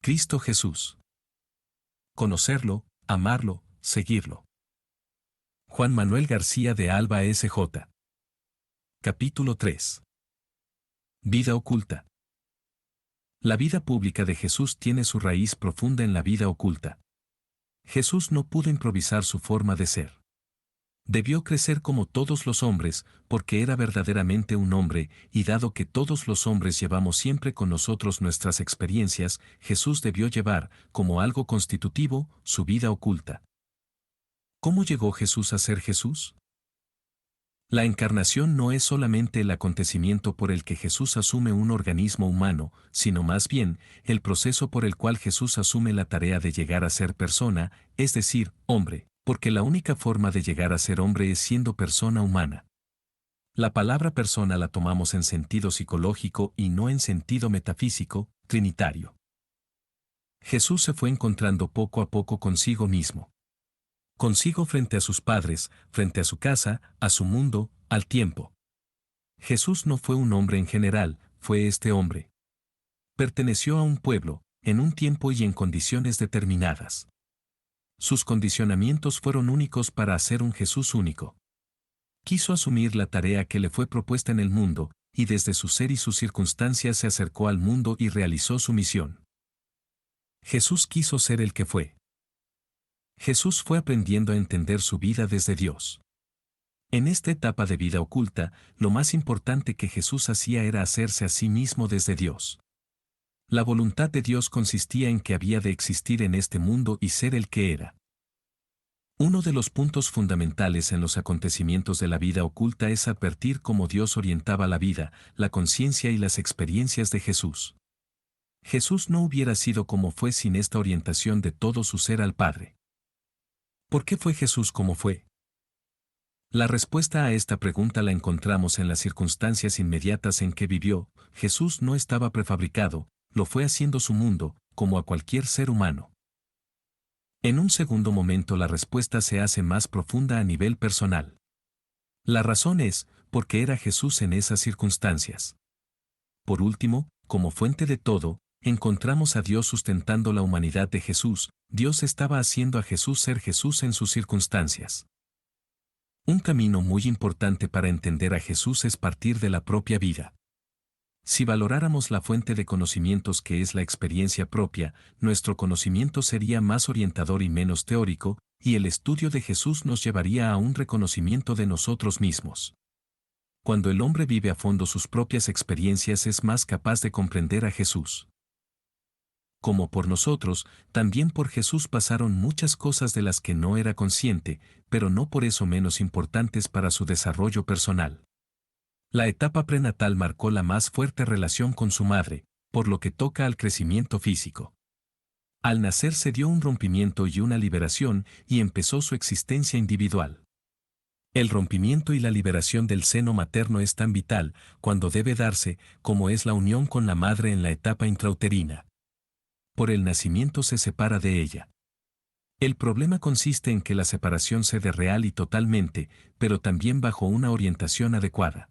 Cristo Jesús. Conocerlo, amarlo, seguirlo. Juan Manuel García de Alba S.J. Capítulo 3. Vida oculta. La vida pública de Jesús tiene su raíz profunda en la vida oculta. Jesús no pudo improvisar su forma de ser. Debió crecer como todos los hombres, porque era verdaderamente un hombre, y dado que todos los hombres llevamos siempre con nosotros nuestras experiencias, Jesús debió llevar, como algo constitutivo, su vida oculta. ¿Cómo llegó Jesús a ser Jesús? La encarnación no es solamente el acontecimiento por el que Jesús asume un organismo humano, sino más bien, el proceso por el cual Jesús asume la tarea de llegar a ser persona, es decir, hombre, porque la única forma de llegar a ser hombre es siendo persona humana. La palabra persona la tomamos en sentido psicológico y no en sentido metafísico, trinitario. Jesús se fue encontrando poco a poco consigo mismo. Consigo frente a sus padres, frente a su casa, a su mundo, al tiempo. Jesús no fue un hombre en general, fue este hombre. Perteneció a un pueblo, en un tiempo y en condiciones determinadas. Sus condicionamientos fueron únicos para hacer un Jesús único. Quiso asumir la tarea que le fue propuesta en el mundo, y desde su ser y sus circunstancias se acercó al mundo y realizó su misión. Jesús quiso ser el que fue. Jesús fue aprendiendo a entender su vida desde Dios. En esta etapa de vida oculta, lo más importante que Jesús hacía era hacerse a sí mismo desde Dios. La voluntad de Dios consistía en que había de existir en este mundo y ser el que era. Uno de los puntos fundamentales en los acontecimientos de la vida oculta es advertir cómo Dios orientaba la vida, la conciencia y las experiencias de Jesús. Jesús no hubiera sido como fue sin esta orientación de todo su ser al Padre. ¿Por qué fue Jesús como fue? La respuesta a esta pregunta la encontramos en las circunstancias inmediatas en que vivió. Jesús no estaba prefabricado, lo fue haciendo su mundo, como a cualquier ser humano. En un segundo momento la respuesta se hace más profunda a nivel personal. La razón es, porque era Jesús en esas circunstancias. Por último, como fuente de todo, encontramos a Dios sustentando la humanidad de Jesús. Dios estaba haciendo a Jesús ser Jesús en sus circunstancias. Un camino muy importante para entender a Jesús es partir de la propia vida. Si valoráramos la fuente de conocimientos que es la experiencia propia, nuestro conocimiento sería más orientador y menos teórico, y el estudio de Jesús nos llevaría a un reconocimiento de nosotros mismos. Cuando el hombre vive a fondo sus propias experiencias es más capaz de comprender a Jesús. Como por nosotros, también por Jesús pasaron muchas cosas de las que no era consciente, pero no por eso menos importantes para su desarrollo personal. La etapa prenatal marcó la más fuerte relación con su madre, por lo que toca al crecimiento físico. Al nacer se dio un rompimiento y una liberación, y empezó su existencia individual. El rompimiento y la liberación del seno materno es tan vital, cuando debe darse, como es la unión con la madre en la etapa intrauterina. Por el nacimiento se separa de ella. El problema consiste en que la separación se dé real y totalmente, pero también bajo una orientación adecuada.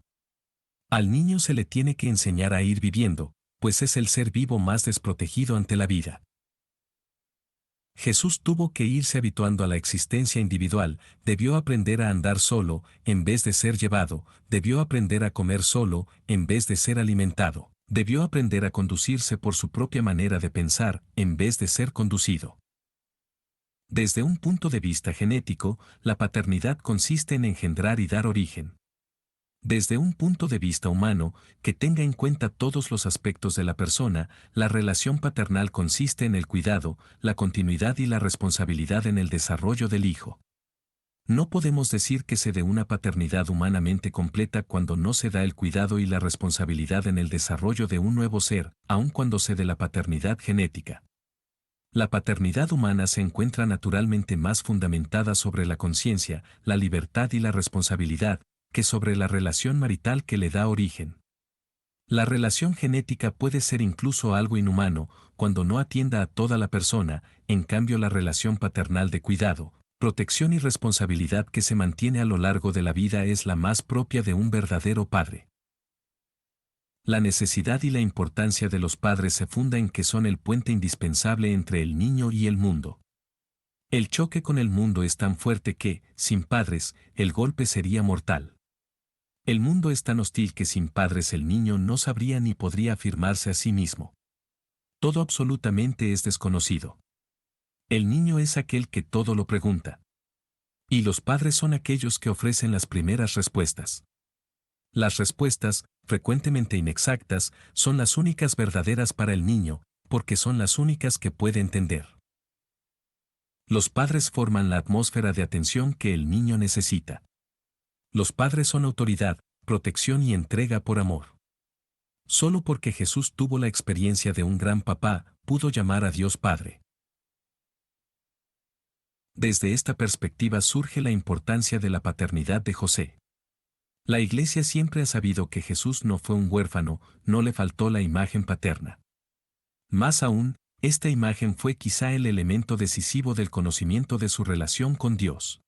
Al niño se le tiene que enseñar a ir viviendo, pues es el ser vivo más desprotegido ante la vida. Jesús tuvo que irse habituando a la existencia individual, debió aprender a andar solo, en vez de ser llevado, debió aprender a comer solo, en vez de ser alimentado, debió aprender a conducirse por su propia manera de pensar, en vez de ser conducido. Desde un punto de vista genético, la paternidad consiste en engendrar y dar origen. Desde un punto de vista humano, que tenga en cuenta todos los aspectos de la persona, la relación paternal consiste en el cuidado, la continuidad y la responsabilidad en el desarrollo del hijo. No podemos decir que se dé una paternidad humanamente completa cuando no se da el cuidado y la responsabilidad en el desarrollo de un nuevo ser, aun cuando se dé la paternidad genética. La paternidad humana se encuentra naturalmente más fundamentada sobre la conciencia, la libertad y la responsabilidad, que sobre la relación marital que le da origen. La relación genética puede ser incluso algo inhumano, cuando no atienda a toda la persona, en cambio la relación paternal de cuidado, protección y responsabilidad que se mantiene a lo largo de la vida es la más propia de un verdadero padre. La necesidad y la importancia de los padres se funda en que son el puente indispensable entre el niño y el mundo. El choque con el mundo es tan fuerte que, sin padres, el golpe sería mortal. El mundo es tan hostil que sin padres el niño no sabría ni podría afirmarse a sí mismo. Todo absolutamente es desconocido. El niño es aquel que todo lo pregunta. Y los padres son aquellos que ofrecen las primeras respuestas. Las respuestas, frecuentemente inexactas, son las únicas verdaderas para el niño, porque son las únicas que puede entender. Los padres forman la atmósfera de atención que el niño necesita. Los padres son autoridad, protección y entrega por amor. Solo porque Jesús tuvo la experiencia de un gran papá, pudo llamar a Dios Padre. Desde esta perspectiva surge la importancia de la paternidad de José. La Iglesia siempre ha sabido que Jesús no fue un huérfano, no le faltó la imagen paterna. Más aún, esta imagen fue quizá el elemento decisivo del conocimiento de su relación con Dios.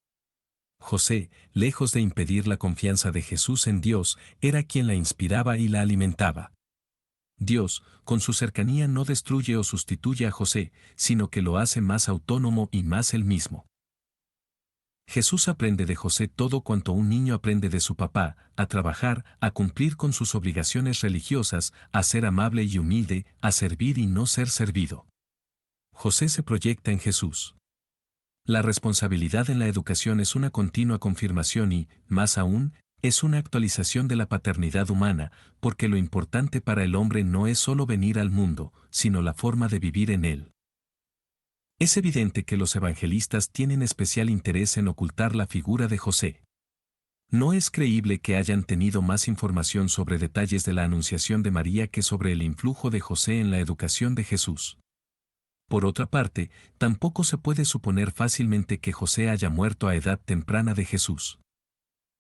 José, lejos de impedir la confianza de Jesús en Dios, era quien la inspiraba y la alimentaba. Dios, con su cercanía no destruye o sustituye a José, sino que lo hace más autónomo y más él mismo. Jesús aprende de José todo cuanto un niño aprende de su papá, a trabajar, a cumplir con sus obligaciones religiosas, a ser amable y humilde, a servir y no ser servido. José se proyecta en Jesús. La responsabilidad en la educación es una continua confirmación y, más aún, es una actualización de la paternidad humana, porque lo importante para el hombre no es solo venir al mundo, sino la forma de vivir en él. Es evidente que los evangelistas tienen especial interés en ocultar la figura de José. No es creíble que hayan tenido más información sobre detalles de la anunciación de María que sobre el influjo de José en la educación de Jesús. Por otra parte, tampoco se puede suponer fácilmente que José haya muerto a edad temprana de Jesús.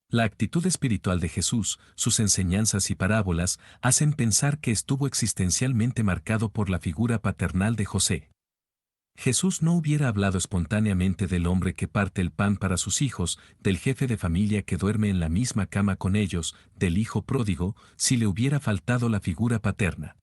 La actitud espiritual de Jesús, sus enseñanzas y parábolas, hacen pensar que estuvo existencialmente marcado por la figura paternal de José. Jesús no hubiera hablado espontáneamente del hombre que parte el pan para sus hijos, del jefe de familia que duerme en la misma cama con ellos, del hijo pródigo, si le hubiera faltado la figura paterna.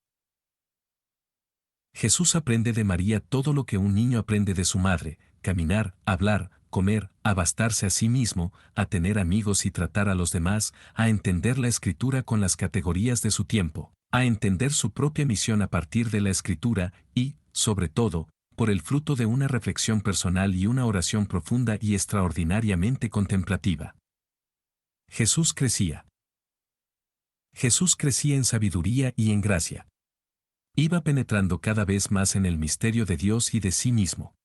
Jesús aprende de María todo lo que un niño aprende de su madre: caminar, hablar, comer, abastarse a sí mismo, a tener amigos y tratar a los demás, a entender la escritura con las categorías de su tiempo, a entender su propia misión a partir de la escritura y, sobre todo, por el fruto de una reflexión personal y una oración profunda y extraordinariamente contemplativa. Jesús crecía. Jesús crecía en sabiduría y en gracia. Iba penetrando cada vez más en el misterio de Dios y de sí mismo.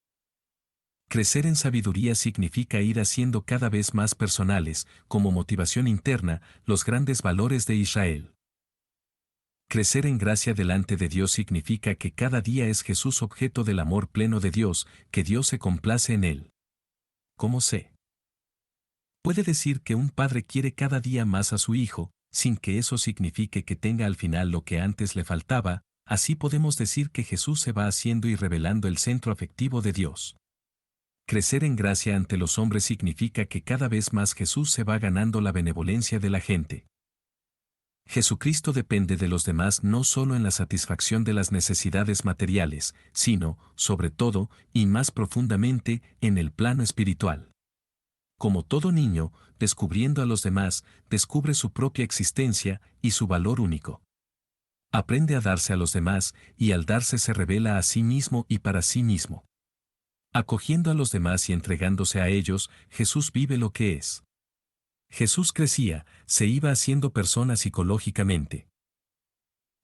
Crecer en sabiduría significa ir haciendo cada vez más personales, como motivación interna, los grandes valores de Israel. Crecer en gracia delante de Dios significa que cada día es Jesús objeto del amor pleno de Dios, que Dios se complace en él. ¿Cómo sé? Puede decir que un padre quiere cada día más a su hijo, sin que eso signifique que tenga al final lo que antes le faltaba. Así podemos decir que Jesús se va haciendo y revelando el centro afectivo de Dios. Crecer en gracia ante los hombres significa que cada vez más Jesús se va ganando la benevolencia de la gente. Jesucristo depende de los demás no solo en la satisfacción de las necesidades materiales, sino, sobre todo, y más profundamente, en el plano espiritual. Como todo niño, descubriendo a los demás, descubre su propia existencia y su valor único. Aprende a darse a los demás, y al darse se revela a sí mismo y para sí mismo. Acogiendo a los demás y entregándose a ellos, Jesús vive lo que es. Jesús crecía, se iba haciendo persona psicológicamente.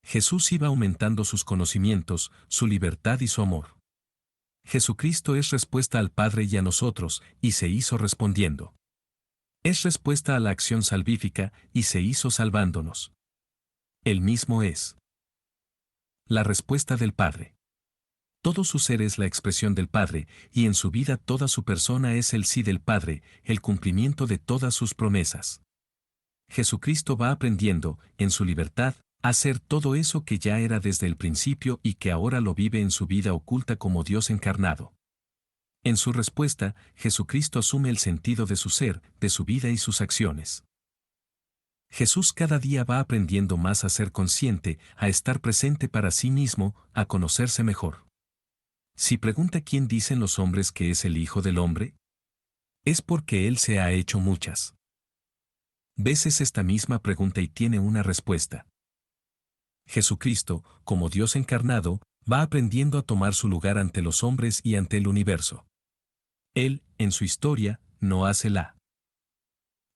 Jesús iba aumentando sus conocimientos, su libertad y su amor. Jesucristo es respuesta al Padre y a nosotros, y se hizo respondiendo. Es respuesta a la acción salvífica, y se hizo salvándonos. Él mismo es la respuesta del Padre. Todo su ser es la expresión del Padre, y en su vida toda su persona es el sí del Padre, el cumplimiento de todas sus promesas. Jesucristo va aprendiendo, en su libertad, a hacer todo eso que ya era desde el principio y que ahora lo vive en su vida oculta como Dios encarnado. En su respuesta, Jesucristo asume el sentido de su ser, de su vida y sus acciones. Jesús cada día va aprendiendo más a ser consciente, a estar presente para sí mismo, a conocerse mejor. Si pregunta quién dicen los hombres que es el Hijo del Hombre, es porque Él se ha hecho muchas veces esta misma pregunta y tiene una respuesta. Jesucristo, como Dios encarnado, va aprendiendo a tomar su lugar ante los hombres y ante el universo. Él, en su historia, no hace la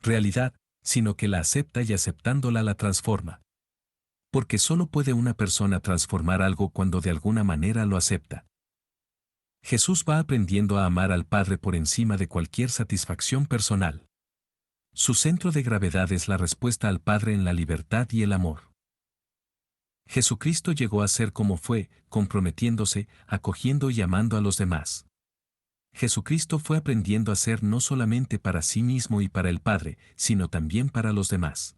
realidad, sino que la acepta y aceptándola la transforma. Porque solo puede una persona transformar algo cuando de alguna manera lo acepta. Jesús va aprendiendo a amar al Padre por encima de cualquier satisfacción personal. Su centro de gravedad es la respuesta al Padre en la libertad y el amor. Jesucristo llegó a ser como fue, comprometiéndose, acogiendo y amando a los demás. Jesucristo fue aprendiendo a ser no solamente para sí mismo y para el Padre, sino también para los demás.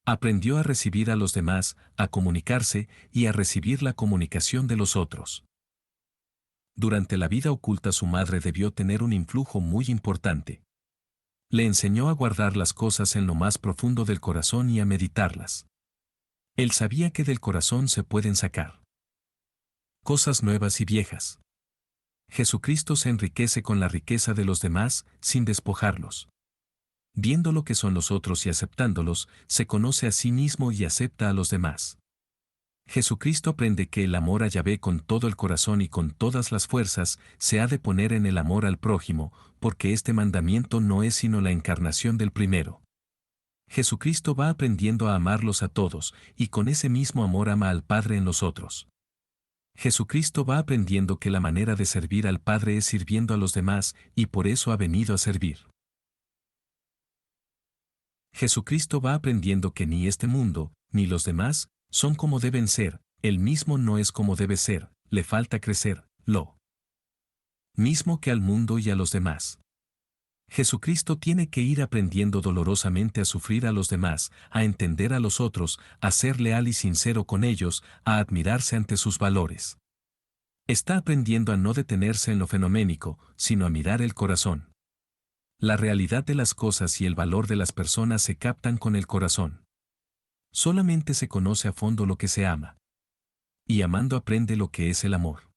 Aprendió a recibir a los demás, a comunicarse y a recibir la comunicación de los otros. Durante la vida oculta su madre debió tener un influjo muy importante. Le enseñó a guardar las cosas en lo más profundo del corazón y a meditarlas. Él sabía que del corazón se pueden sacar cosas nuevas y viejas. Jesucristo se enriquece con la riqueza de los demás, sin despojarlos. Viendo lo que son los otros y aceptándolos, se conoce a sí mismo y acepta a los demás. Jesucristo aprende que el amor a Yahvé con todo el corazón y con todas las fuerzas se ha de poner en el amor al prójimo, porque este mandamiento no es sino la encarnación del primero. Jesucristo va aprendiendo a amarlos a todos, y con ese mismo amor ama al Padre en los otros. Jesucristo va aprendiendo que la manera de servir al Padre es sirviendo a los demás, y por eso ha venido a servir. Jesucristo va aprendiendo que ni este mundo, ni los demás, son como deben ser, él mismo no es como debe ser, le falta crecer, lo mismo que al mundo y a los demás. Jesucristo tiene que ir aprendiendo dolorosamente a sufrir a los demás, a entender a los otros, a ser leal y sincero con ellos, a admirarse ante sus valores. Está aprendiendo a no detenerse en lo fenoménico, sino a mirar el corazón. La realidad de las cosas y el valor de las personas se captan con el corazón. Solamente se conoce a fondo lo que se ama. Y amando aprende lo que es el amor.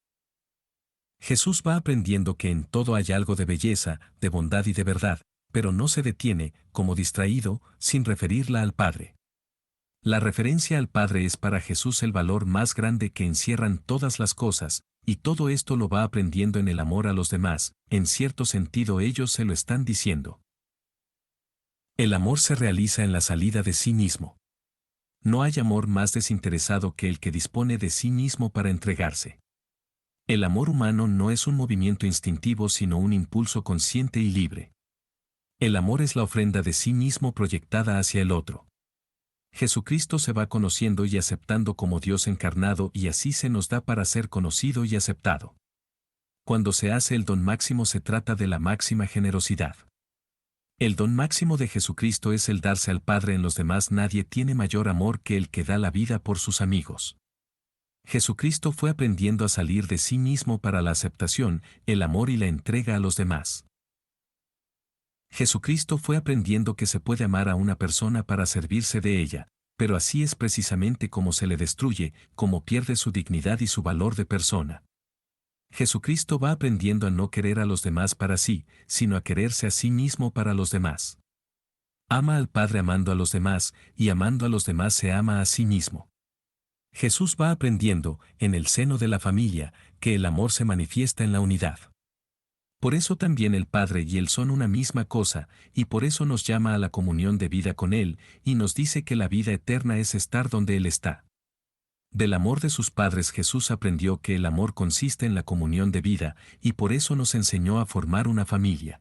Jesús va aprendiendo que en todo hay algo de belleza, de bondad y de verdad, pero no se detiene, como distraído, sin referirla al Padre. La referencia al Padre es para Jesús el valor más grande que encierran todas las cosas, y todo esto lo va aprendiendo en el amor a los demás, en cierto sentido ellos se lo están diciendo. El amor se realiza en la salida de sí mismo. No hay amor más desinteresado que el que dispone de sí mismo para entregarse. El amor humano no es un movimiento instintivo sino un impulso consciente y libre. El amor es la ofrenda de sí mismo proyectada hacia el otro. Jesucristo se va conociendo y aceptando como Dios encarnado y así se nos da para ser conocido y aceptado. Cuando se hace el don máximo se trata de la máxima generosidad. El don máximo de Jesucristo es el darse al Padre en los demás. Nadie tiene mayor amor que el que da la vida por sus amigos. Jesucristo fue aprendiendo a salir de sí mismo para la aceptación, el amor y la entrega a los demás. Jesucristo fue aprendiendo que se puede amar a una persona para servirse de ella, pero así es precisamente como se le destruye, como pierde su dignidad y su valor de persona. Jesucristo va aprendiendo a no querer a los demás para sí, sino a quererse a sí mismo para los demás. Ama al Padre amando a los demás, y amando a los demás se ama a sí mismo. Jesús va aprendiendo, en el seno de la familia, que el amor se manifiesta en la unidad. Por eso también el Padre y Él son una misma cosa, y por eso nos llama a la comunión de vida con Él, y nos dice que la vida eterna es estar donde Él está. Del amor de sus padres Jesús aprendió que el amor consiste en la comunión de vida, y por eso nos enseñó a formar una familia.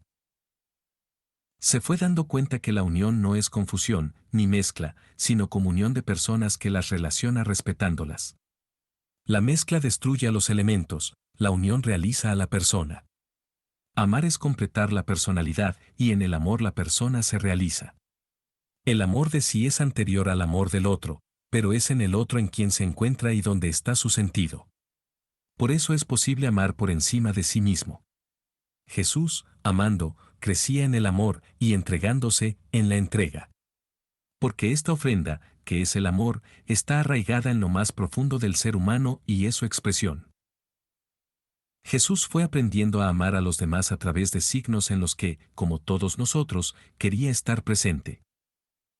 Se fue dando cuenta que la unión no es confusión, ni mezcla, sino comunión de personas que las relaciona respetándolas. La mezcla destruye a los elementos, la unión realiza a la persona. Amar es completar la personalidad, y en el amor la persona se realiza. El amor de sí es anterior al amor del otro, pero es en el otro en quien se encuentra y donde está su sentido. Por eso es posible amar por encima de sí mismo. Jesús, amando, crecía en el amor y entregándose en la entrega. Porque esta ofrenda, que es el amor, está arraigada en lo más profundo del ser humano y es su expresión. Jesús fue aprendiendo a amar a los demás a través de signos en los que, como todos nosotros, quería estar presente.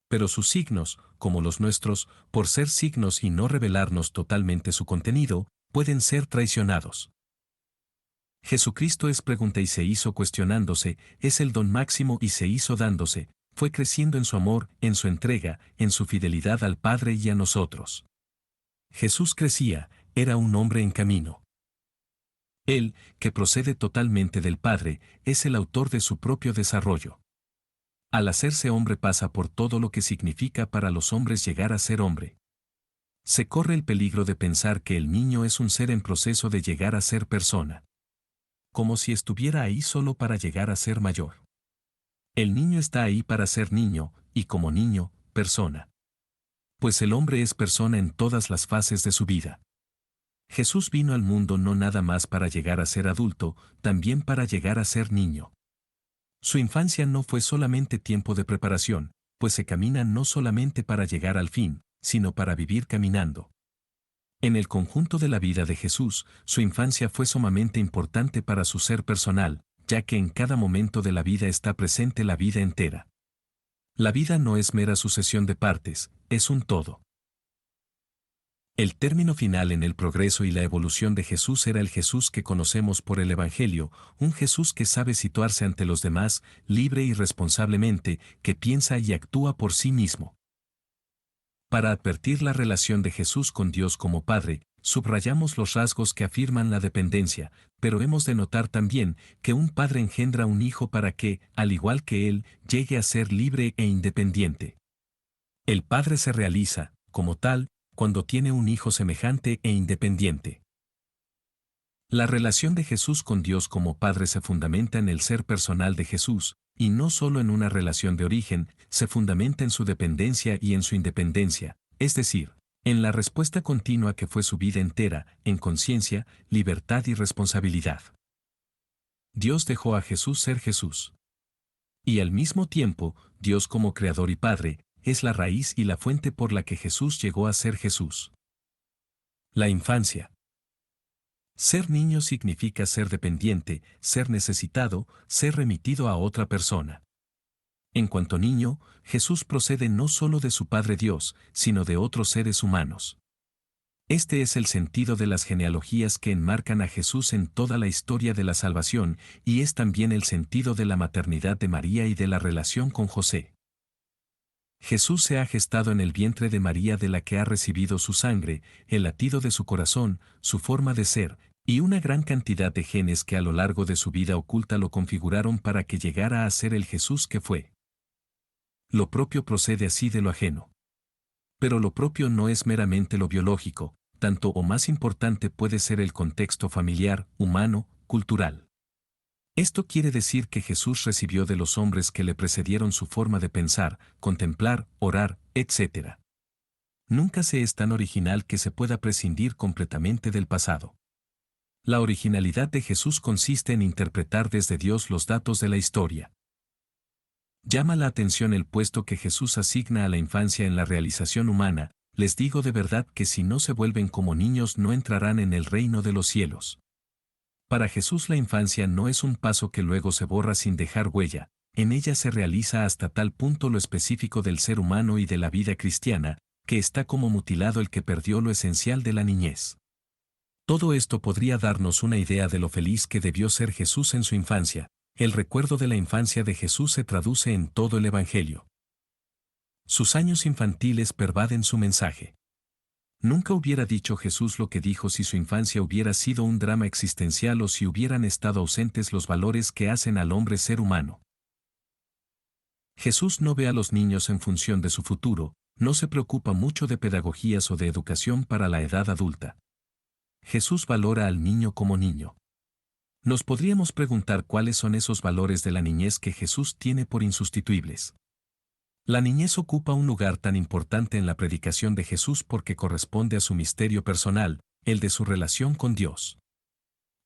Pero sus signos, como los nuestros, por ser signos y no revelarnos totalmente su contenido, pueden ser traicionados. Jesucristo es pregunta y se hizo cuestionándose, es el don máximo y se hizo dándose, fue creciendo en su amor, en su entrega, en su fidelidad al Padre y a nosotros. Jesús crecía, era un hombre en camino. Él, que procede totalmente del Padre, es el autor de su propio desarrollo. Al hacerse hombre pasa por todo lo que significa para los hombres llegar a ser hombre. Se corre el peligro de pensar que el niño es un ser en proceso de llegar a ser persona. Como si estuviera ahí solo para llegar a ser mayor. El niño está ahí para ser niño, y como niño, persona. Pues el hombre es persona en todas las fases de su vida. Jesús vino al mundo no nada más para llegar a ser adulto, también para llegar a ser niño. Su infancia no fue solamente tiempo de preparación, pues se camina no solamente para llegar al fin, sino para vivir caminando. En el conjunto de la vida de Jesús, su infancia fue sumamente importante para su ser personal, ya que en cada momento de la vida está presente la vida entera. La vida no es mera sucesión de partes, es un todo. El término final en el progreso y la evolución de Jesús era el Jesús que conocemos por el Evangelio, un Jesús que sabe situarse ante los demás, libre y responsablemente, que piensa y actúa por sí mismo. Para advertir la relación de Jesús con Dios como Padre, subrayamos los rasgos que afirman la dependencia, pero hemos de notar también que un padre engendra un hijo para que, al igual que él, llegue a ser libre e independiente. El padre se realiza, como tal, cuando tiene un hijo semejante e independiente. La relación de Jesús con Dios como Padre se fundamenta en el ser personal de Jesús, y no solo en una relación de origen, se fundamenta en su dependencia y en su independencia, es decir, en la respuesta continua que fue su vida entera, en conciencia, libertad y responsabilidad. Dios dejó a Jesús ser Jesús. Y al mismo tiempo, Dios como Creador y Padre, es la raíz y la fuente por la que Jesús llegó a ser Jesús. La infancia. Ser niño significa ser dependiente, ser necesitado, ser remitido a otra persona. En cuanto niño, Jesús procede no solo de su Padre Dios, sino de otros seres humanos. Este es el sentido de las genealogías que enmarcan a Jesús en toda la historia de la salvación, y es también el sentido de la maternidad de María y de la relación con José. Jesús se ha gestado en el vientre de María de la que ha recibido su sangre, el latido de su corazón, su forma de ser, y una gran cantidad de genes que a lo largo de su vida oculta lo configuraron para que llegara a ser el Jesús que fue. Lo propio procede así de lo ajeno. Pero lo propio no es meramente lo biológico, tanto o más importante puede ser el contexto familiar, humano, cultural. Esto quiere decir que Jesús recibió de los hombres que le precedieron su forma de pensar, contemplar, orar, etc. Nunca se es tan original que se pueda prescindir completamente del pasado. La originalidad de Jesús consiste en interpretar desde Dios los datos de la historia. Llama la atención el puesto que Jesús asigna a la infancia en la realización humana, les digo de verdad que si no se vuelven como niños no entrarán en el reino de los cielos. Para Jesús la infancia no es un paso que luego se borra sin dejar huella, en ella se realiza hasta tal punto lo específico del ser humano y de la vida cristiana, que está como mutilado el que perdió lo esencial de la niñez. Todo esto podría darnos una idea de lo feliz que debió ser Jesús en su infancia. El recuerdo de la infancia de Jesús se traduce en todo el Evangelio. Sus años infantiles pervaden su mensaje. Nunca hubiera dicho Jesús lo que dijo si su infancia hubiera sido un drama existencial o si hubieran estado ausentes los valores que hacen al hombre ser humano. Jesús no ve a los niños en función de su futuro, no se preocupa mucho de pedagogías o de educación para la edad adulta. Jesús valora al niño como niño. Nos podríamos preguntar cuáles son esos valores de la niñez que Jesús tiene por insustituibles. La niñez ocupa un lugar tan importante en la predicación de Jesús porque corresponde a su misterio personal, el de su relación con Dios.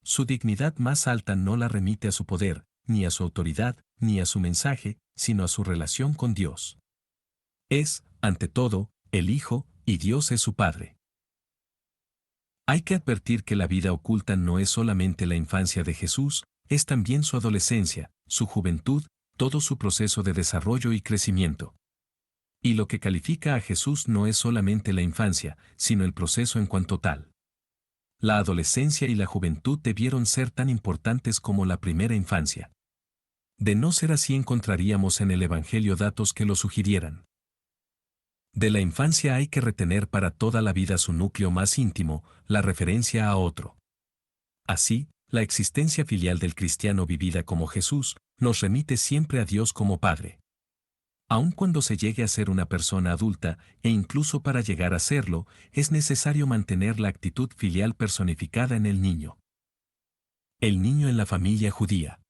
Su dignidad más alta no la remite a su poder, ni a su autoridad, ni a su mensaje, sino a su relación con Dios. Es, ante todo, el Hijo, y Dios es su Padre. Hay que advertir que la vida oculta no es solamente la infancia de Jesús, es también su adolescencia, su juventud, todo su proceso de desarrollo y crecimiento. Y lo que califica a Jesús no es solamente la infancia, sino el proceso en cuanto tal. La adolescencia y la juventud debieron ser tan importantes como la primera infancia. De no ser así encontraríamos en el Evangelio datos que lo sugirieran. De la infancia hay que retener para toda la vida su núcleo más íntimo, la referencia a otro. Así, la existencia filial del cristiano vivida como Jesús, nos remite siempre a Dios como Padre. Aun cuando se llegue a ser una persona adulta, e incluso para llegar a serlo, es necesario mantener la actitud filial personificada en el niño. El niño en la familia judía.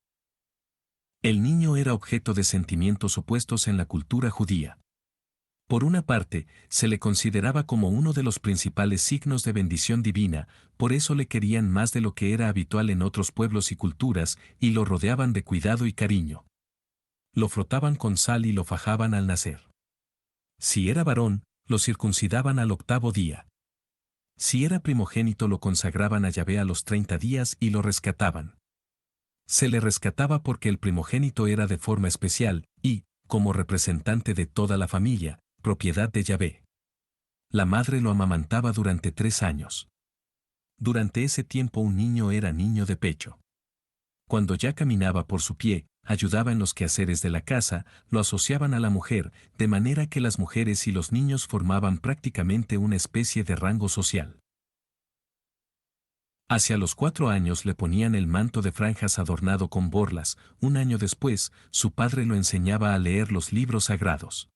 El niño era objeto de sentimientos opuestos en la cultura judía. Por una parte, se le consideraba como uno de los principales signos de bendición divina, por eso le querían más de lo que era habitual en otros pueblos y culturas, y lo rodeaban de cuidado y cariño. Lo frotaban con sal y lo fajaban al nacer. Si era varón, lo circuncidaban al 8º día. Si era primogénito lo consagraban a Yahvé a los 30 días y lo rescataban. Se le rescataba porque el primogénito era de forma especial, y, como representante de toda la familia, propiedad de Yahvé. La madre lo amamantaba durante 3 años. Durante ese tiempo un niño era niño de pecho. Cuando ya caminaba por su pie, ayudaba en los quehaceres de la casa, lo asociaban a la mujer, de manera que las mujeres y los niños formaban prácticamente una especie de rango social. Hacia los 4 años le ponían el manto de franjas adornado con borlas, un año después, su padre lo enseñaba a leer los libros sagrados.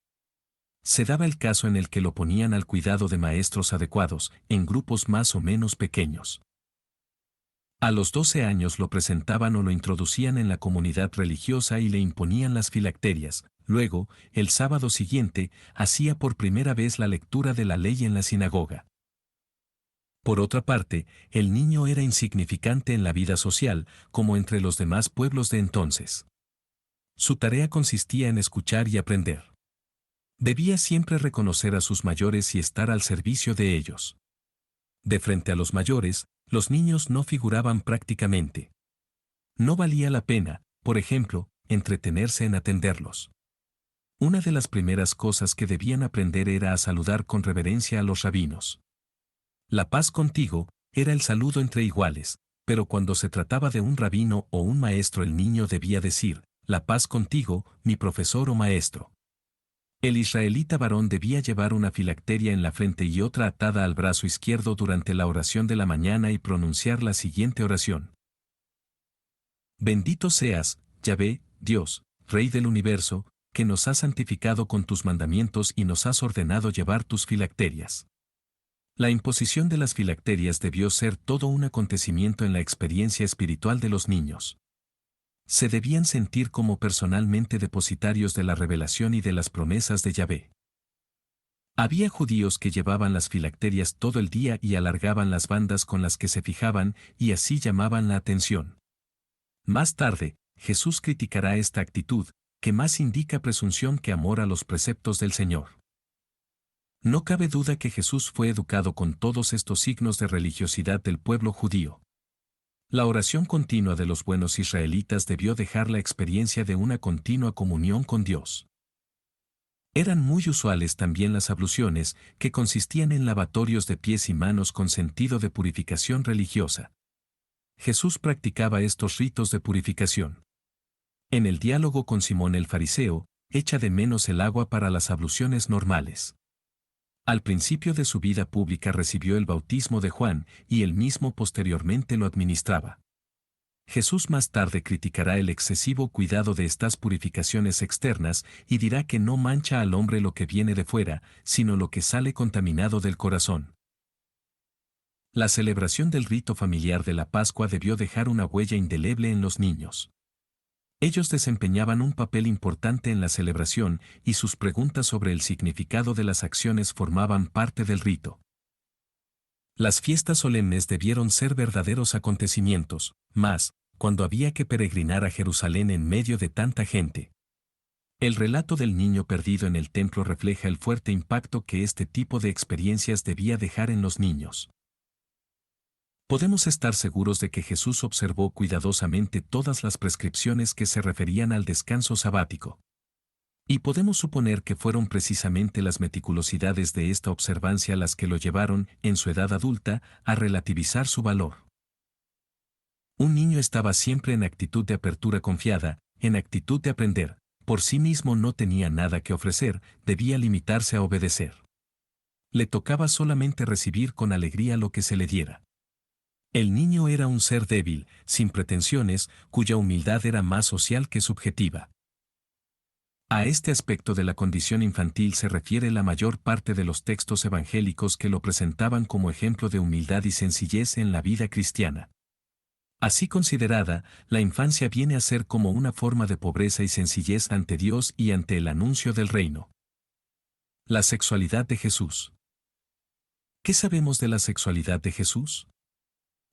Se daba el caso en el que lo ponían al cuidado de maestros adecuados, en grupos más o menos pequeños. A los 12 años lo presentaban o lo introducían en la comunidad religiosa y le imponían las filacterias. Luego, el sábado siguiente, hacía por primera vez la lectura de la ley en la sinagoga. Por otra parte, el niño era insignificante en la vida social, como entre los demás pueblos de entonces. Su tarea consistía en escuchar y aprender. Debía siempre reconocer a sus mayores y estar al servicio de ellos. De frente a los mayores, los niños no figuraban prácticamente. No valía la pena, por ejemplo, entretenerse en atenderlos. Una de las primeras cosas que debían aprender era a saludar con reverencia a los rabinos. La paz contigo era el saludo entre iguales, pero cuando se trataba de un rabino o un maestro el niño debía decir, la paz contigo, mi profesor o maestro. El israelita varón debía llevar una filacteria en la frente y otra atada al brazo izquierdo durante la oración de la mañana y pronunciar la siguiente oración. Bendito seas, Yahvé, Dios, Rey del universo, que nos has santificado con tus mandamientos y nos has ordenado llevar tus filacterias. La imposición de las filacterias debió ser todo un acontecimiento en la experiencia espiritual de los niños. Se debían sentir como personalmente depositarios de la revelación y de las promesas de Yahvé. Había judíos que llevaban las filacterias todo el día y alargaban las bandas con las que se fijaban y así llamaban la atención. Más tarde, Jesús criticará esta actitud, que más indica presunción que amor a los preceptos del Señor. No cabe duda que Jesús fue educado con todos estos signos de religiosidad del pueblo judío. La oración continua de los buenos israelitas debió dejar la experiencia de una continua comunión con Dios. Eran muy usuales también las abluciones, que consistían en lavatorios de pies y manos con sentido de purificación religiosa. Jesús practicaba estos ritos de purificación. En el diálogo con Simón el fariseo, echa de menos el agua para las abluciones normales. Al principio de su vida pública recibió el bautismo de Juan, y él mismo posteriormente lo administraba. Jesús más tarde criticará el excesivo cuidado de estas purificaciones externas y dirá que no mancha al hombre lo que viene de fuera, sino lo que sale contaminado del corazón. La celebración del rito familiar de la Pascua debió dejar una huella indeleble en los niños. Ellos desempeñaban un papel importante en la celebración y sus preguntas sobre el significado de las acciones formaban parte del rito. Las fiestas solemnes debieron ser verdaderos acontecimientos, más, cuando había que peregrinar a Jerusalén en medio de tanta gente. El relato del niño perdido en el templo refleja el fuerte impacto que este tipo de experiencias debía dejar en los niños. Podemos estar seguros de que Jesús observó cuidadosamente todas las prescripciones que se referían al descanso sabático. Y podemos suponer que fueron precisamente las meticulosidades de esta observancia las que lo llevaron, en su edad adulta, a relativizar su valor. Un niño estaba siempre en actitud de apertura confiada, en actitud de aprender. Por sí mismo no tenía nada que ofrecer, debía limitarse a obedecer. Le tocaba solamente recibir con alegría lo que se le diera. El niño era un ser débil, sin pretensiones, cuya humildad era más social que subjetiva. A este aspecto de la condición infantil se refiere la mayor parte de los textos evangélicos que lo presentaban como ejemplo de humildad y sencillez en la vida cristiana. Así considerada, la infancia viene a ser como una forma de pobreza y sencillez ante Dios y ante el anuncio del reino. La sexualidad de Jesús. ¿Qué sabemos de la sexualidad de Jesús?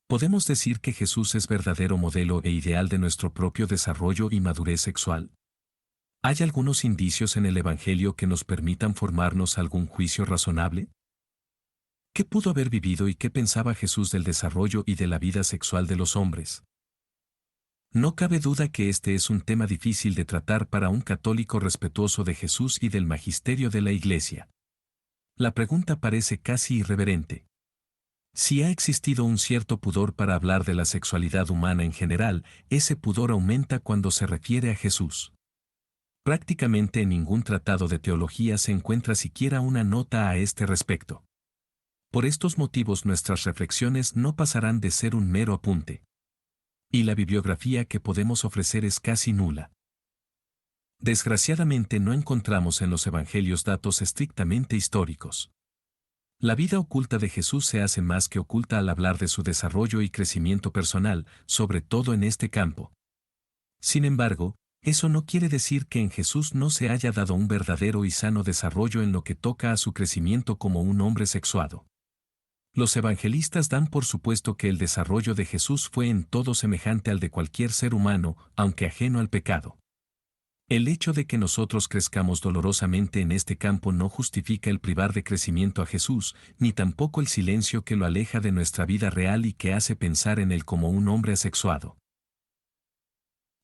¿Podemos decir que Jesús es verdadero modelo e ideal de nuestro propio desarrollo y madurez sexual? ¿Hay algunos indicios en el Evangelio que nos permitan formarnos algún juicio razonable? ¿Qué pudo haber vivido y qué pensaba Jesús del desarrollo y de la vida sexual de los hombres? No cabe duda que este es un tema difícil de tratar para un católico respetuoso de Jesús y del magisterio de la Iglesia. La pregunta parece casi irreverente. Si ha existido un cierto pudor para hablar de la sexualidad humana en general, ese pudor aumenta cuando se refiere a Jesús. Prácticamente en ningún tratado de teología se encuentra siquiera una nota a este respecto. Por estos motivos nuestras reflexiones no pasarán de ser un mero apunte. Y la bibliografía que podemos ofrecer es casi nula. Desgraciadamente no encontramos en los evangelios datos estrictamente históricos. La vida oculta de Jesús se hace más que oculta al hablar de su desarrollo y crecimiento personal, sobre todo en este campo. Sin embargo, eso no quiere decir que en Jesús no se haya dado un verdadero y sano desarrollo en lo que toca a su crecimiento como un hombre sexuado. Los evangelistas dan por supuesto que el desarrollo de Jesús fue en todo semejante al de cualquier ser humano, aunque ajeno al pecado. El hecho de que nosotros crezcamos dolorosamente en este campo no justifica el privar de crecimiento a Jesús, ni tampoco el silencio que lo aleja de nuestra vida real y que hace pensar en él como un hombre asexuado.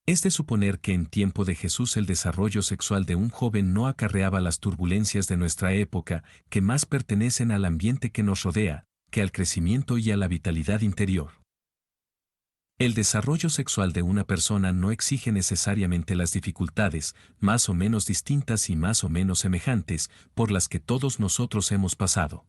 Es de suponer que en tiempo de Jesús el desarrollo sexual de un joven no acarreaba las turbulencias de nuestra época, que más pertenecen al ambiente que nos rodea, que al crecimiento y a la vitalidad interior. El desarrollo sexual de una persona no exige necesariamente las dificultades, más o menos distintas y más o menos semejantes, por las que todos nosotros hemos pasado.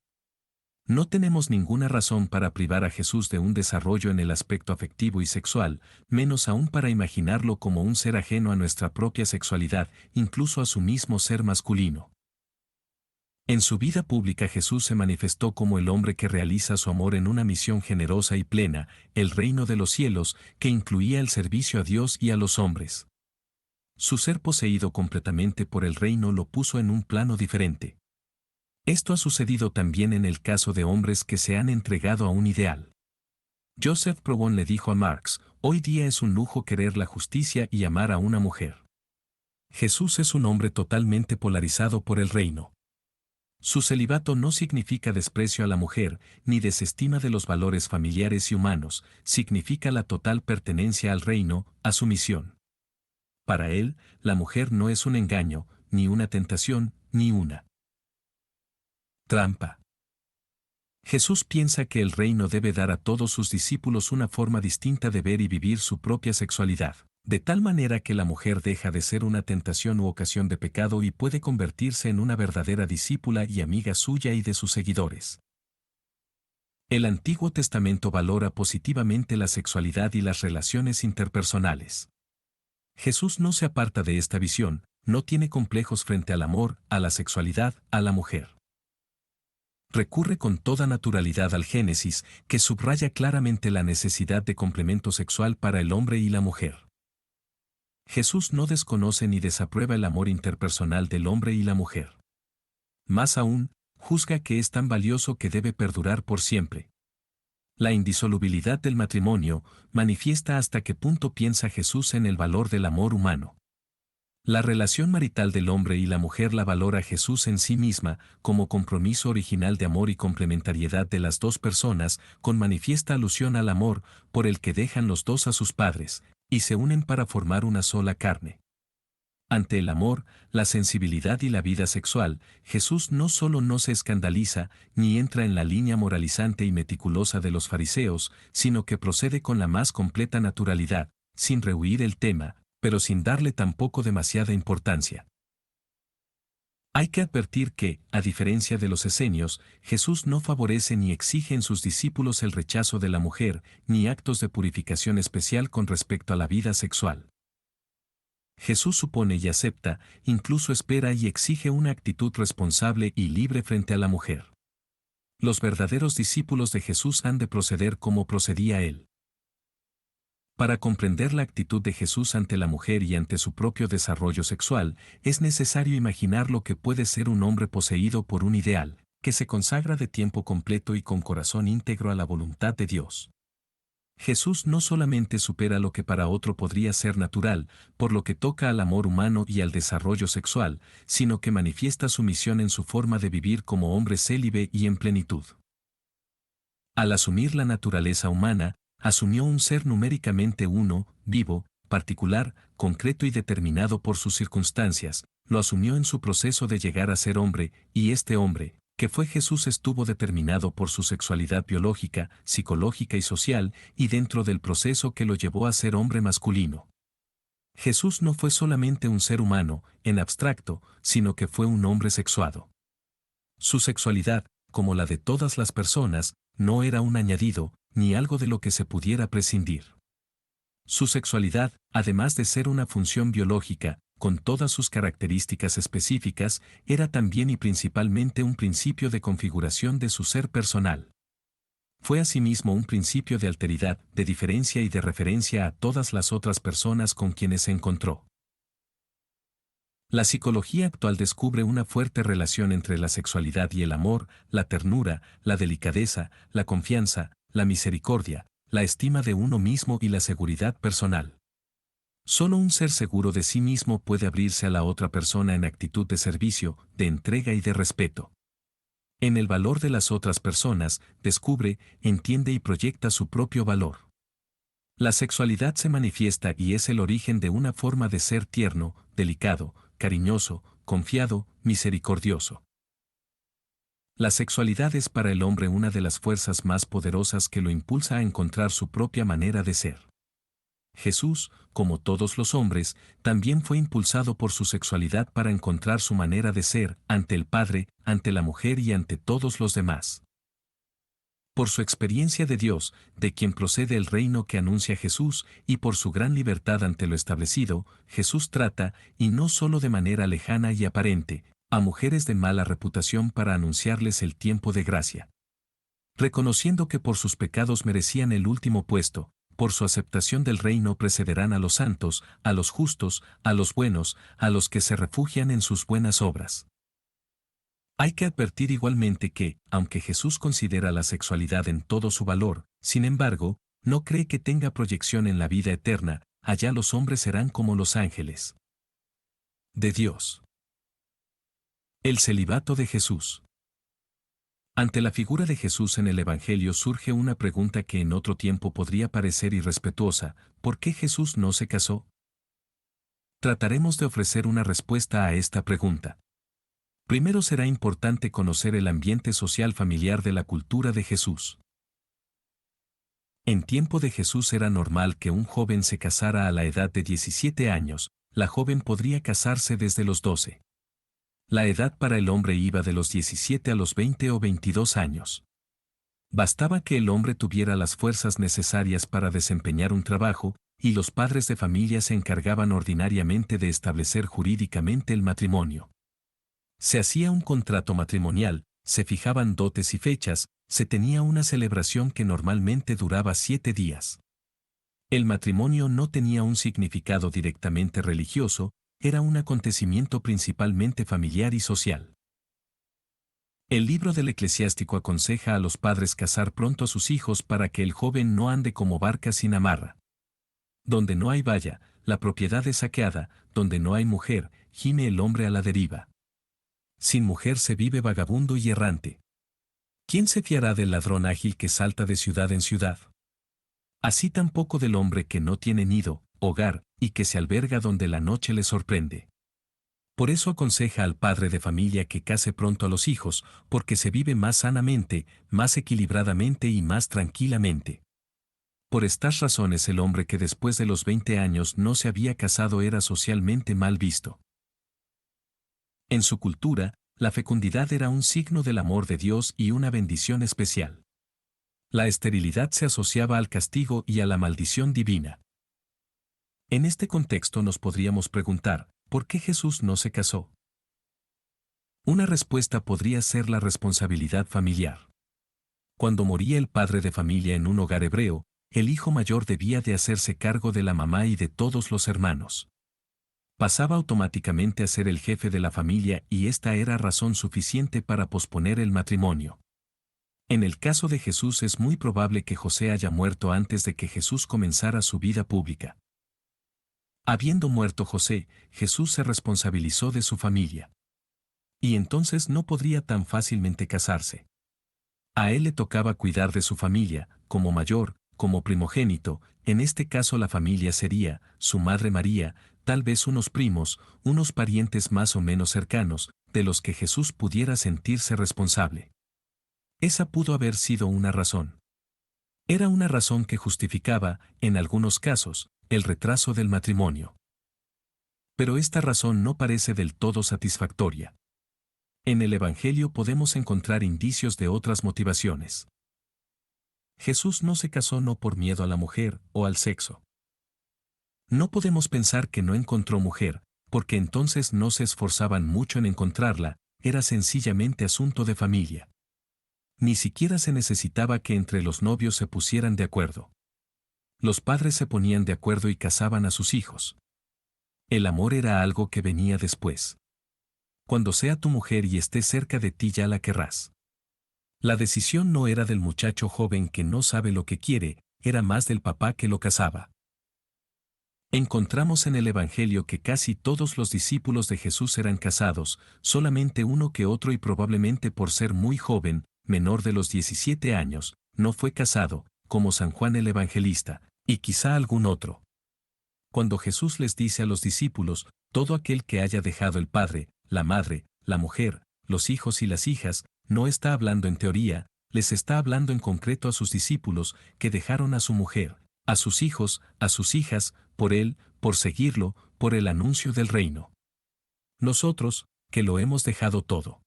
No tenemos ninguna razón para privar a Jesús de un desarrollo en el aspecto afectivo y sexual, menos aún para imaginarlo como un ser ajeno a nuestra propia sexualidad, incluso a su mismo ser masculino. En su vida pública Jesús se manifestó como el hombre que realiza su amor en una misión generosa y plena, el reino de los cielos, que incluía el servicio a Dios y a los hombres. Su ser poseído completamente por el reino lo puso en un plano diferente. Esto ha sucedido también en el caso de hombres que se han entregado a un ideal. Joseph Proudhon le dijo a Marx, hoy día es un lujo querer la justicia y amar a una mujer. Jesús es un hombre totalmente polarizado por el reino. Su celibato no significa desprecio a la mujer, ni desestima de los valores familiares y humanos, significa la total pertenencia al reino, a su misión. Para él, la mujer no es un engaño, ni una tentación, ni una trampa. Jesús piensa que el reino debe dar a todos sus discípulos una forma distinta de ver y vivir su propia sexualidad, de tal manera que la mujer deja de ser una tentación u ocasión de pecado y puede convertirse en una verdadera discípula y amiga suya y de sus seguidores. El Antiguo Testamento valora positivamente la sexualidad y las relaciones interpersonales. Jesús no se aparta de esta visión, no tiene complejos frente al amor, a la sexualidad, a la mujer. Recurre con toda naturalidad al Génesis, que subraya claramente la necesidad de complemento sexual para el hombre y la mujer. Jesús no desconoce ni desaprueba el amor interpersonal del hombre y la mujer. Más aún, juzga que es tan valioso que debe perdurar por siempre. La indisolubilidad del matrimonio manifiesta hasta qué punto piensa Jesús en el valor del amor humano. La relación marital del hombre y la mujer la valora Jesús en sí misma, como compromiso original de amor y complementariedad de las dos personas, con manifiesta alusión al amor, por el que dejan los dos a sus padres, y se unen para formar una sola carne. Ante el amor, la sensibilidad y la vida sexual, Jesús no solo no se escandaliza, ni entra en la línea moralizante y meticulosa de los fariseos, sino que procede con la más completa naturalidad, sin rehuir el tema, pero sin darle tampoco demasiada importancia. Hay que advertir que, a diferencia de los esenios, Jesús no favorece ni exige en sus discípulos el rechazo de la mujer, ni actos de purificación especial con respecto a la vida sexual. Jesús supone y acepta, incluso espera y exige una actitud responsable y libre frente a la mujer. Los verdaderos discípulos de Jesús han de proceder como procedía él. Para comprender la actitud de Jesús ante la mujer y ante su propio desarrollo sexual, es necesario imaginar lo que puede ser un hombre poseído por un ideal, que se consagra de tiempo completo y con corazón íntegro a la voluntad de Dios. Jesús no solamente supera lo que para otro podría ser natural, por lo que toca al amor humano y al desarrollo sexual, sino que manifiesta su misión en su forma de vivir como hombre célibe y en plenitud. Al asumir la naturaleza humana, asumió un ser numéricamente uno, vivo, particular, concreto y determinado por sus circunstancias, lo asumió en su proceso de llegar a ser hombre, y este hombre, que fue Jesús, estuvo determinado por su sexualidad biológica, psicológica y social, y dentro del proceso que lo llevó a ser hombre masculino. Jesús no fue solamente un ser humano, en abstracto, sino que fue un hombre sexuado. Su sexualidad, como la de todas las personas, no era un añadido, ni algo de lo que se pudiera prescindir. Su sexualidad, además de ser una función biológica, con todas sus características específicas, era también y principalmente un principio de configuración de su ser personal. Fue asimismo un principio de alteridad, de diferencia y de referencia a todas las otras personas con quienes se encontró. La psicología actual descubre una fuerte relación entre la sexualidad y el amor, la ternura, la delicadeza, la confianza, la misericordia, la estima de uno mismo y la seguridad personal. Solo un ser seguro de sí mismo puede abrirse a la otra persona en actitud de servicio, de entrega y de respeto. En el valor de las otras personas, descubre, entiende y proyecta su propio valor. La sexualidad se manifiesta y es el origen de una forma de ser tierno, delicado, cariñoso, confiado, misericordioso. La sexualidad es para el hombre una de las fuerzas más poderosas que lo impulsa a encontrar su propia manera de ser. Jesús, como todos los hombres, también fue impulsado por su sexualidad para encontrar su manera de ser, ante el Padre, ante la mujer y ante todos los demás. Por su experiencia de Dios, de quien procede el reino que anuncia Jesús, y por su gran libertad ante lo establecido, Jesús trata, y no solo de manera lejana y aparente, a mujeres de mala reputación para anunciarles el tiempo de gracia. Reconociendo que por sus pecados merecían el último puesto, por su aceptación del reino precederán a los santos, a los justos, a los buenos, a los que se refugian en sus buenas obras. Hay que advertir igualmente que, aunque Jesús considera la sexualidad en todo su valor, sin embargo, no cree que tenga proyección en la vida eterna, allá los hombres serán como los ángeles de Dios. El celibato de Jesús. Ante la figura de Jesús en el Evangelio surge una pregunta que en otro tiempo podría parecer irrespetuosa: ¿por qué Jesús no se casó? Trataremos de ofrecer una respuesta a esta pregunta. Primero será importante conocer el ambiente social familiar de la cultura de Jesús. En tiempo de Jesús era normal que un joven se casara a la edad de 17 años, la joven podría casarse desde los 12. La edad para el hombre iba de los 17 a los 20 o 22 años. Bastaba que el hombre tuviera las fuerzas necesarias para desempeñar un trabajo, y los padres de familia se encargaban ordinariamente de establecer jurídicamente el matrimonio. Se hacía un contrato matrimonial, se fijaban dotes y fechas, se tenía una celebración que normalmente duraba 7 días. El matrimonio no tenía un significado directamente religioso, era un acontecimiento principalmente familiar y social. El libro del Eclesiástico aconseja a los padres casar pronto a sus hijos para que el joven no ande como barca sin amarra. Donde no hay valla, la propiedad es saqueada, donde no hay mujer, gime el hombre a la deriva. Sin mujer se vive vagabundo y errante. ¿Quién se fiará del ladrón ágil que salta de ciudad en ciudad? Así tampoco del hombre que no tiene nido, hogar, y que se alberga donde la noche le sorprende. Por eso aconseja al padre de familia que case pronto a los hijos, porque se vive más sanamente, más equilibradamente y más tranquilamente. Por estas razones el hombre que después de los 20 años no se había casado era socialmente mal visto. En su cultura, la fecundidad era un signo del amor de Dios y una bendición especial. La esterilidad se asociaba al castigo y a la maldición divina. En este contexto nos podríamos preguntar, ¿por qué Jesús no se casó? Una respuesta podría ser la responsabilidad familiar. Cuando moría el padre de familia en un hogar hebreo, el hijo mayor debía de hacerse cargo de la mamá y de todos los hermanos. Pasaba automáticamente a ser el jefe de la familia y esta era razón suficiente para posponer el matrimonio. En el caso de Jesús es muy probable que José haya muerto antes de que Jesús comenzara su vida pública. Habiendo muerto José, Jesús se responsabilizó de su familia. Y entonces no podría tan fácilmente casarse. A él le tocaba cuidar de su familia, como mayor, como primogénito, en este caso la familia sería, su madre María, tal vez unos primos, unos parientes más o menos cercanos, de los que Jesús pudiera sentirse responsable. Esa pudo haber sido una razón. Era una razón que justificaba, en algunos casos, el retraso del matrimonio. Pero esta razón no parece del todo satisfactoria. En el Evangelio podemos encontrar indicios de otras motivaciones. Jesús no se casó no por miedo a la mujer o al sexo. No podemos pensar que no encontró mujer, porque entonces no se esforzaban mucho en encontrarla, era sencillamente asunto de familia. Ni siquiera se necesitaba que entre los novios se pusieran de acuerdo. Los padres se ponían de acuerdo y casaban a sus hijos. El amor era algo que venía después. Cuando sea tu mujer y esté cerca de ti ya la querrás. La decisión no era del muchacho joven que no sabe lo que quiere, era más del papá que lo casaba. Encontramos en el Evangelio que casi todos los discípulos de Jesús eran casados, solamente uno que otro y probablemente por ser muy joven, menor de los 17 años, no fue casado, como San Juan el Evangelista, y quizá algún otro. Cuando Jesús les dice a los discípulos, todo aquel que haya dejado el padre, la madre, la mujer, los hijos y las hijas, no está hablando en teoría, les está hablando en concreto a sus discípulos que dejaron a su mujer, a sus hijos, a sus hijas, por él, por seguirlo, por el anuncio del reino. Nosotros, que lo hemos dejado todo.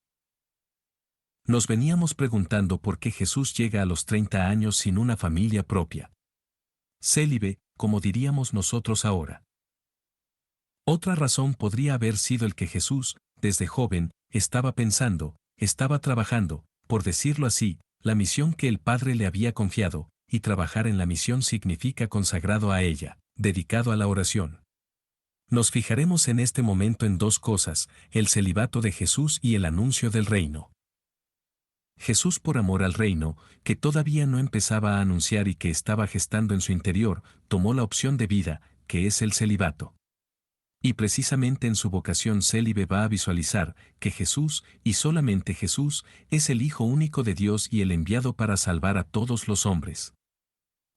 Nos veníamos preguntando por qué Jesús llega a los 30 años sin una familia propia. Célibe, como diríamos nosotros ahora. Otra razón podría haber sido el que Jesús, desde joven, estaba pensando, estaba trabajando, por decirlo así, la misión que el Padre le había confiado, y trabajar en la misión significa consagrado a ella, dedicado a la oración. Nos fijaremos en este momento en dos cosas, el celibato de Jesús y el anuncio del reino. Jesús, por amor al reino, que todavía no empezaba a anunciar y que estaba gestando en su interior, tomó la opción de vida, que es el celibato. Y precisamente en su vocación célibe va a visualizar que Jesús, y solamente Jesús, es el Hijo único de Dios y el enviado para salvar a todos los hombres.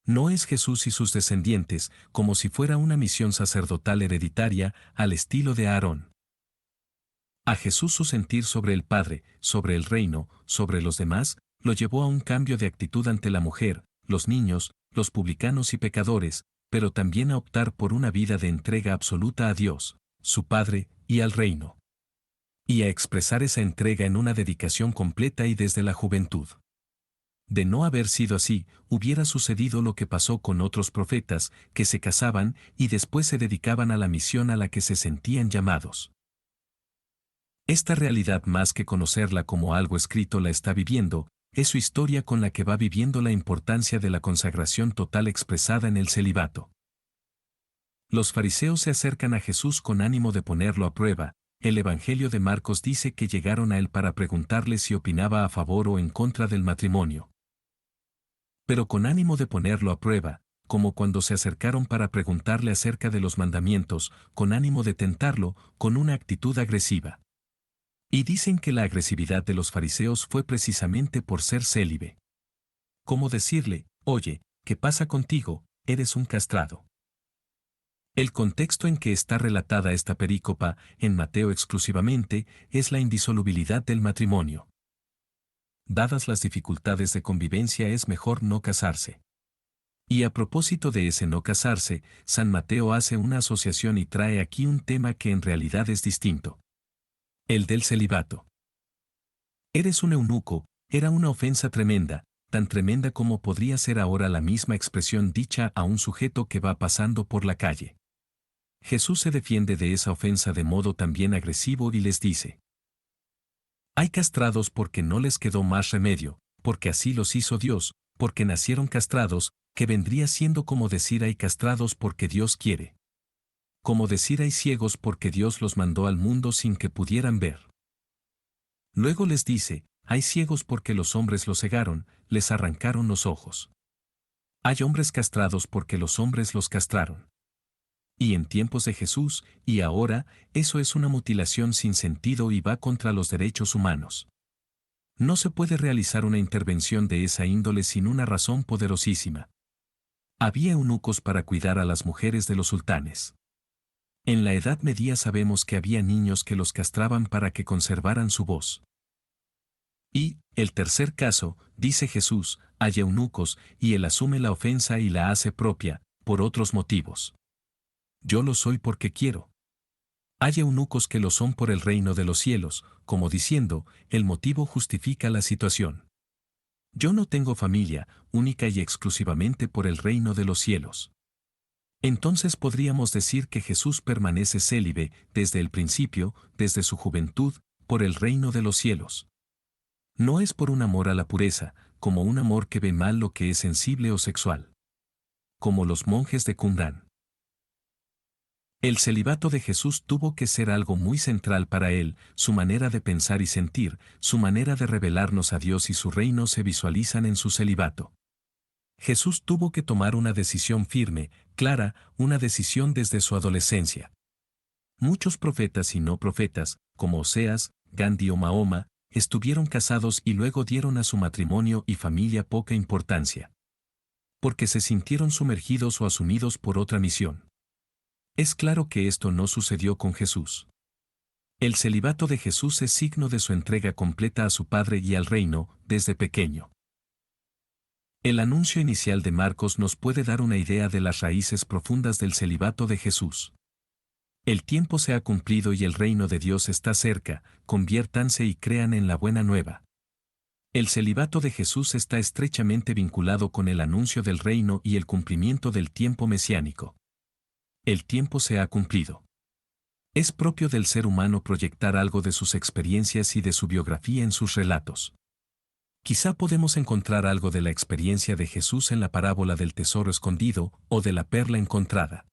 No es Jesús y sus descendientes, como si fuera una misión sacerdotal hereditaria, al estilo de Aarón. A Jesús su sentir sobre el Padre, sobre el reino, sobre los demás, lo llevó a un cambio de actitud ante la mujer, los niños, los publicanos y pecadores, pero también a optar por una vida de entrega absoluta a Dios, su Padre, y al reino. Y a expresar esa entrega en una dedicación completa y desde la juventud. De no haber sido así, hubiera sucedido lo que pasó con otros profetas, que se casaban y después se dedicaban a la misión a la que se sentían llamados. Esta realidad, más que conocerla como algo escrito, la está viviendo, es su historia con la que va viviendo la importancia de la consagración total expresada en el celibato. Los fariseos se acercan a Jesús con ánimo de ponerlo a prueba. El Evangelio de Marcos dice que llegaron a él para preguntarle si opinaba a favor o en contra del matrimonio. Pero con ánimo de ponerlo a prueba, como cuando se acercaron para preguntarle acerca de los mandamientos, con ánimo de tentarlo, con una actitud agresiva. Y dicen que la agresividad de los fariseos fue precisamente por ser célibe. Como decirle, oye, ¿qué pasa contigo? Eres un castrado. El contexto en que está relatada esta perícopa, en Mateo exclusivamente, es la indisolubilidad del matrimonio. Dadas las dificultades de convivencia es mejor no casarse. Y a propósito de ese no casarse, San Mateo hace una asociación y trae aquí un tema que en realidad es distinto. El del celibato. Eres un eunuco, era una ofensa tremenda, tan tremenda como podría ser ahora la misma expresión dicha a un sujeto que va pasando por la calle. Jesús se defiende de esa ofensa de modo también agresivo y les dice: hay castrados porque no les quedó más remedio, porque así los hizo Dios, porque nacieron castrados, que vendría siendo como decir hay castrados porque Dios quiere. Como decir hay ciegos porque Dios los mandó al mundo sin que pudieran ver. Luego les dice, hay ciegos porque los hombres los cegaron, les arrancaron los ojos. Hay hombres castrados porque los hombres los castraron. Y en tiempos de Jesús, y ahora, eso es una mutilación sin sentido y va contra los derechos humanos. No se puede realizar una intervención de esa índole sin una razón poderosísima. Había eunucos para cuidar a las mujeres de los sultanes. En la Edad Media sabemos que había niños que los castraban para que conservaran su voz. Y, el tercer caso, dice Jesús, hay eunucos, y él asume la ofensa y la hace propia, por otros motivos. Yo lo soy porque quiero. Hay eunucos que lo son por el reino de los cielos, como diciendo, el motivo justifica la situación. Yo no tengo familia, única y exclusivamente por el reino de los cielos. Entonces podríamos decir que Jesús permanece célibe, desde el principio, desde su juventud, por el reino de los cielos. No es por un amor a la pureza, como un amor que ve mal lo que es sensible o sexual. Como los monjes de Qumrán. El celibato de Jesús tuvo que ser algo muy central para él, su manera de pensar y sentir, su manera de revelarnos a Dios y su reino se visualizan en su celibato. Jesús tuvo que tomar una decisión firme, clara, una decisión desde su adolescencia. Muchos profetas y no profetas, como Oseas, Gandhi o Mahoma, estuvieron casados y luego dieron a su matrimonio y familia poca importancia. Porque se sintieron sumergidos o asumidos por otra misión. Es claro que esto no sucedió con Jesús. El celibato de Jesús es signo de su entrega completa a su Padre y al reino, desde pequeño. El anuncio inicial de Marcos nos puede dar una idea de las raíces profundas del celibato de Jesús. El tiempo se ha cumplido y el reino de Dios está cerca, conviértanse y crean en la buena nueva. El celibato de Jesús está estrechamente vinculado con el anuncio del reino y el cumplimiento del tiempo mesiánico. El tiempo se ha cumplido. Es propio del ser humano proyectar algo de sus experiencias y de su biografía en sus relatos. Quizá podemos encontrar algo de la experiencia de Jesús en la parábola del tesoro escondido o de la perla encontrada.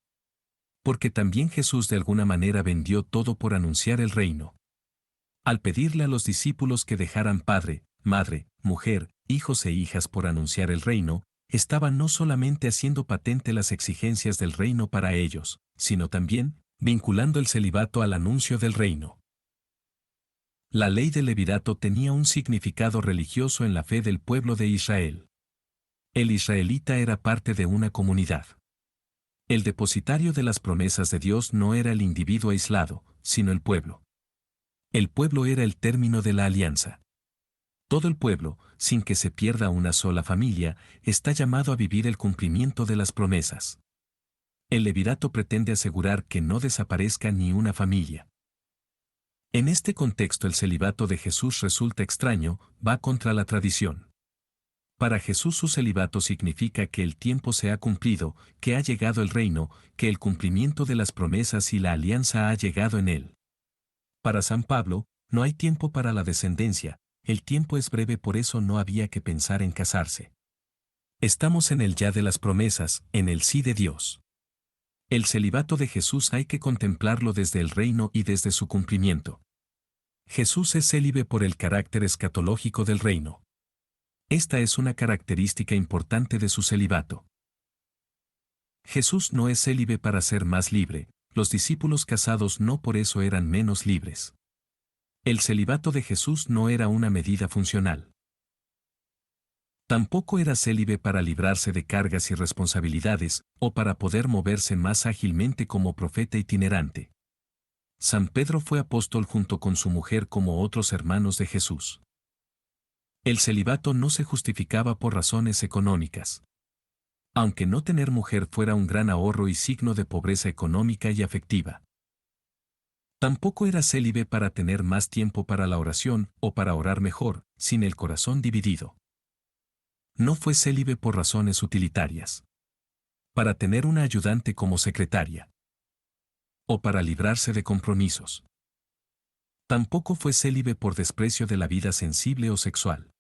Porque también Jesús de alguna manera vendió todo por anunciar el reino. Al pedirle a los discípulos que dejaran padre, madre, mujer, hijos e hijas por anunciar el reino, estaba no solamente haciendo patente las exigencias del reino para ellos, sino también, vinculando el celibato al anuncio del reino. La ley del levirato tenía un significado religioso en la fe del pueblo de Israel. El israelita era parte de una comunidad. El depositario de las promesas de Dios no era el individuo aislado, sino el pueblo. El pueblo era el término de la alianza. Todo el pueblo, sin que se pierda una sola familia, está llamado a vivir el cumplimiento de las promesas. El levirato pretende asegurar que no desaparezca ni una familia. En este contexto el celibato de Jesús resulta extraño, va contra la tradición. Para Jesús su celibato significa que el tiempo se ha cumplido, que ha llegado el reino, que el cumplimiento de las promesas y la alianza ha llegado en él. Para San Pablo, no hay tiempo para la descendencia, el tiempo es breve, por eso no había que pensar en casarse. Estamos en el ya de las promesas, en el sí de Dios. El celibato de Jesús hay que contemplarlo desde el reino y desde su cumplimiento. Jesús es célibe por el carácter escatológico del reino. Esta es una característica importante de su celibato. Jesús no es célibe para ser más libre, los discípulos casados no por eso eran menos libres. El celibato de Jesús no era una medida funcional. Tampoco era célibe para librarse de cargas y responsabilidades, o para poder moverse más ágilmente como profeta itinerante. San Pedro fue apóstol junto con su mujer como otros hermanos de Jesús. El celibato no se justificaba por razones económicas. Aunque no tener mujer fuera un gran ahorro y signo de pobreza económica y afectiva. Tampoco era célibe para tener más tiempo para la oración o para orar mejor, sin el corazón dividido. No fue célibe por razones utilitarias. Para tener una ayudante como secretaria. O para librarse de compromisos. Tampoco fue célibe por desprecio de la vida sensible o sexual.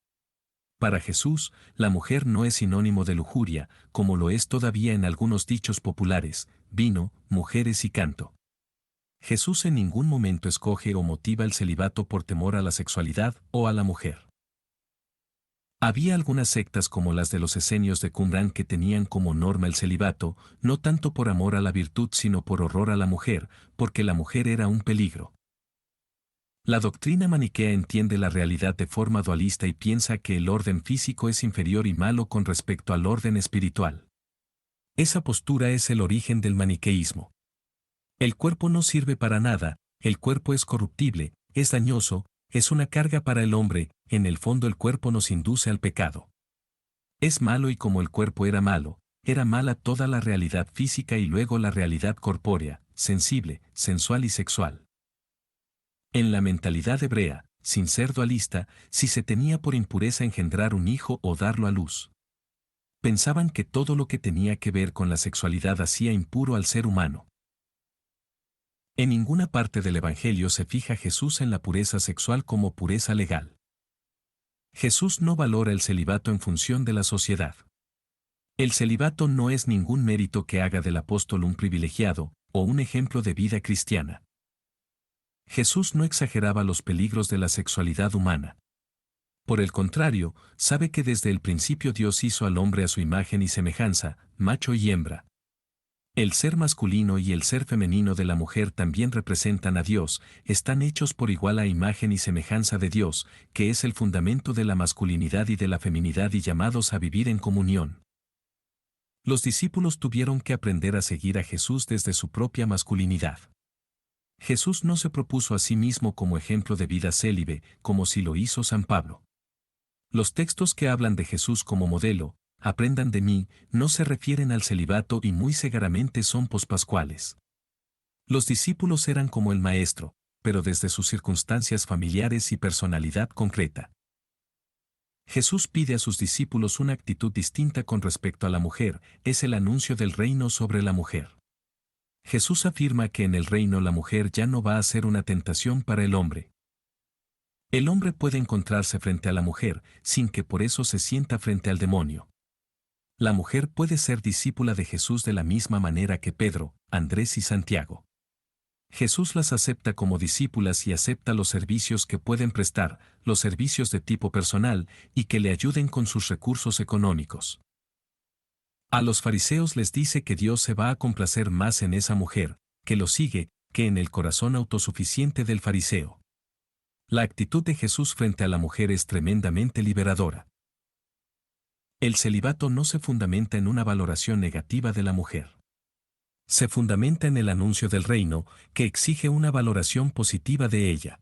Para Jesús, la mujer no es sinónimo de lujuria, como lo es todavía en algunos dichos populares, vino, mujeres y canto. Jesús en ningún momento escoge o motiva el celibato por temor a la sexualidad o a la mujer. Había algunas sectas como las de los esenios de Qumrán que tenían como norma el celibato, no tanto por amor a la virtud sino por horror a la mujer, porque la mujer era un peligro. La doctrina maniquea entiende la realidad de forma dualista y piensa que el orden físico es inferior y malo con respecto al orden espiritual. Esa postura es el origen del maniqueísmo. El cuerpo no sirve para nada, el cuerpo es corruptible, es dañoso, es una carga para el hombre, en el fondo el cuerpo nos induce al pecado. Es malo y como el cuerpo era malo, era mala toda la realidad física y luego la realidad corpórea, sensible, sensual y sexual. En la mentalidad hebrea, sin ser dualista, si se tenía por impureza engendrar un hijo o darlo a luz. Pensaban que todo lo que tenía que ver con la sexualidad hacía impuro al ser humano. En ninguna parte del Evangelio se fija Jesús en la pureza sexual como pureza legal. Jesús no valora el celibato en función de la sociedad. El celibato no es ningún mérito que haga del apóstol un privilegiado, o un ejemplo de vida cristiana. Jesús no exageraba los peligros de la sexualidad humana. Por el contrario, sabe que desde el principio Dios hizo al hombre a su imagen y semejanza, macho y hembra. El ser masculino y el ser femenino de la mujer también representan a Dios, están hechos por igual a imagen y semejanza de Dios, que es el fundamento de la masculinidad y de la feminidad y llamados a vivir en comunión. Los discípulos tuvieron que aprender a seguir a Jesús desde su propia masculinidad. Jesús no se propuso a sí mismo como ejemplo de vida célibe, como si lo hizo San Pablo. Los textos que hablan de Jesús como modelo, aprendan de mí, no se refieren al celibato y muy segaramente son pospascuales. Los discípulos eran como el Maestro, pero desde sus circunstancias familiares y personalidad concreta. Jesús pide a sus discípulos una actitud distinta con respecto a la mujer, es el anuncio del reino sobre la mujer. Jesús afirma que en el reino la mujer ya no va a ser una tentación para el hombre. El hombre puede encontrarse frente a la mujer, sin que por eso se sienta frente al demonio. La mujer puede ser discípula de Jesús de la misma manera que Pedro, Andrés y Santiago. Jesús las acepta como discípulas y acepta los servicios que pueden prestar, los servicios de tipo personal, y que le ayuden con sus recursos económicos. A los fariseos les dice que Dios se va a complacer más en esa mujer, que lo sigue, que en el corazón autosuficiente del fariseo. La actitud de Jesús frente a la mujer es tremendamente liberadora. El celibato no se fundamenta en una valoración negativa de la mujer. Se fundamenta en el anuncio del reino, que exige una valoración positiva de ella.